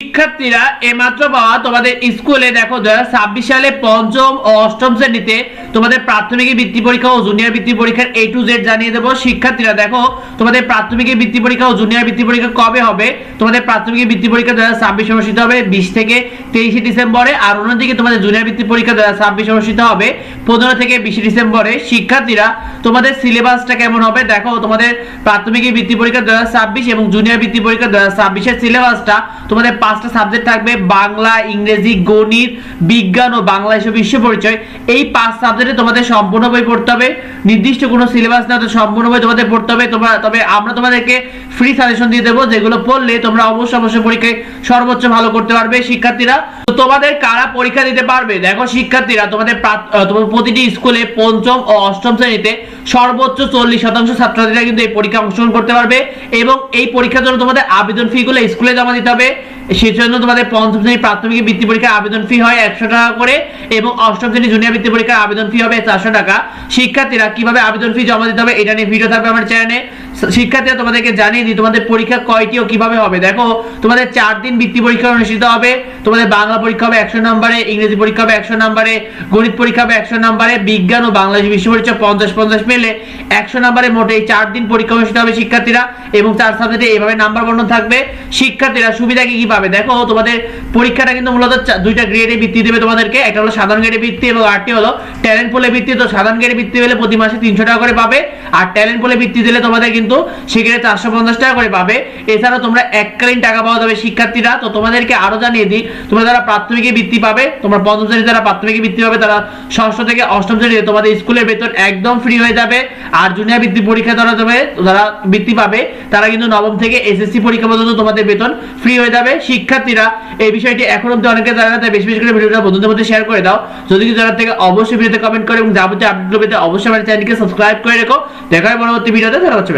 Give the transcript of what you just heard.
শিক্ষার্থীরা এইমাত্র পাওয়া তোমাদের স্কুলে দেখো 2026 সালে পঞ্চম ও অষ্টম শ্রেণীতে তোমাদের প্রাথমিক বৃত্তি পরীক্ষা ও জুনিয়র বৃত্তি পরীক্ষার A to Z জানিয়ে দেবো। শিক্ষার্থীরা দেখো তোমাদের প্রাথমিক বৃত্তি পরীক্ষা ও জুনিয়র বৃত্তি পরীক্ষা কবে হবে। তোমাদের প্রাথমিক বৃত্তি পরীক্ষা 2026 অনুষ্ঠিত হবে 20 থেকে 23 ডিসেম্বরে, আর অন্যদিকে তোমাদের জুনিয়র বৃত্তি পরীক্ষা 2026 অনুষ্ঠিত হবে 15 থেকে 20 ডিসেম্বরে। শিক্ষার্থীরা তোমাদের সিলেবাসটা কেমন হবে দেখো, তোমাদের প্রাথমিক বৃত্তি পরীক্ষা 2026 এবং জুনিয়র বৃত্তি পরীক্ষা 2026 এর সিলেবাসটা তোমাদের 5টা সাবজেক্ট থাকবে, বাংলা, ইংরেজি, গণিত, বিজ্ঞান ও বাংলাদেশ ও বিশ্ব পরিচয়। এই 5 সাবজেক্টে তোমাদের সম্পূর্ণ বই পড়তে হবে, নির্দিষ্ট কোনো সিলেবাস না, তো সম্পূর্ণ বই তোমাদের পড়তে হবে। তবে আমরা তোমাদেরকে ফ্রি সাজেশন দিয়ে দেবো, যেগুলো পড়লে তোমরা অবশ্যই পরীক্ষায় সর্বোচ্চ ভালো করতে পারবে। শিক্ষার্থীরা তো তোমাদের কারা পরীক্ষা দিতে পারবে দেখো, শিক্ষার্থীরা তোমাদের প্রতিটি স্কুলে পঞ্চম ও অষ্টম শ্রেণীতে সর্বোচ্চ 40% ছাত্রছাত্রীরা কিন্তু এই পরীক্ষা অংশগ্রহণ করতে পারবে, এবং এই পরীক্ষার জন্য তোমাদের আবেদন ফি গুলো স্কুলে জমা দিতে হবে। সেজন্য তোমাদের পঞ্চম শ্রেণী প্রাথমিক বৃত্তি পরীক্ষার আবেদন ফি হয় 100 টাকা করে, এবং অষ্টম শ্রেণী জুনিয়র বৃত্তি পরীক্ষার আবেদন ফি হবে 400 টাকা। শিক্ষার্থীরা কিভাবে আবেদন ফি জমা দিতে হবে এটা নিয়ে ভিডিও থাকবে আমার চ্যানেলে। শিক্ষার্থীরা তোমাদেরকে জানিয়ে দিই তোমাদের পরীক্ষা কয়টি ও কিভাবে হবে। দেখো তোমাদের 4 দিন বৃত্তি পরীক্ষা অনুষ্ঠিত হবে। তোমাদের বাংলা পরীক্ষা হবে 100 নম্বরে, ইংরেজি পরীক্ষা হবে 100 নম্বরে, গণিত পরীক্ষা হবে 100 নম্বরে, বিজ্ঞান ও বাংলাদেশ বিশ্ব পরিচয় 50 মিলে 100 নম্বরে মোট এই 4 দিন পরীক্ষা অনুষ্ঠিত হবে শিক্ষার্থীরা, এবং 4 সাবজেক্টে এইভাবে নাম্বার বন্টন থাকবে। শিক্ষার্থীরা সুবিধা কি পাবে দেখো, তোমাদের পরীক্ষাটা কিন্তু মূলত দুইটা গ্রেডে ভিত্তি দেবে তোমাদেরকে, একটা হলো সাধারণ গ্রেডে ভিত্তি এবং আরেকটি হলো ট্যালেন্ট পুলে ভিত্তি। তো সাধারণ গ্রেডে ভিত্তি হলে প্রতি মাসে 300 টাকা করে পাবে, আর ট্যালেন্ট পুলে ভিত্তি দিলে তোমাদের কিন্তু সেক্ষেত্রে 450 টাকা করে পাবে। এছাড়া তোমরা এককালীন টাকা পাওয়া যাবে শিক্ষার্থীরা। তো তোমাদেরকে আরো জানিয়ে দিই, তোমরা যারা প্রাথমিক বৃত্তি পাবে, তোমরা পঞ্চম শ্রেণী যারা প্রাথমিক বৃত্তি পাবে তারা ষষ্ঠ থেকে অষ্টম শ্রেণীতে তোমাদের স্কুলের বেতন একদম ফ্রি হয়ে যাবে। আর জুনিয়র বৃত্তি পরীক্ষা যারা বৃত্তি পাবে তারা কিন্তু নবম থেকে এসএসসি পরীক্ষা পর্যন্ত তোমাদের বেতন ফ্রি হয়ে যাবে। শিক্ষার্থীরা এই বিষয়টি এখন অবধি অনেকে জানে না, তাই বেশি করে ভিডিওটা বন্ধুদের মধ্যে শেয়ার করে দাও। যদি কিছু জানার থেকে অবশ্যই ভিডিওতে কমেন্ট করে, এবং যাবতীয় আপডেটগুলো পেতে অবশ্যই আমার চ্যানেলকে সাবস্ক্রাইব করে রেখো। দেখা হয় পরবর্তী ভিডিওতে। দেখা হচ্ছে।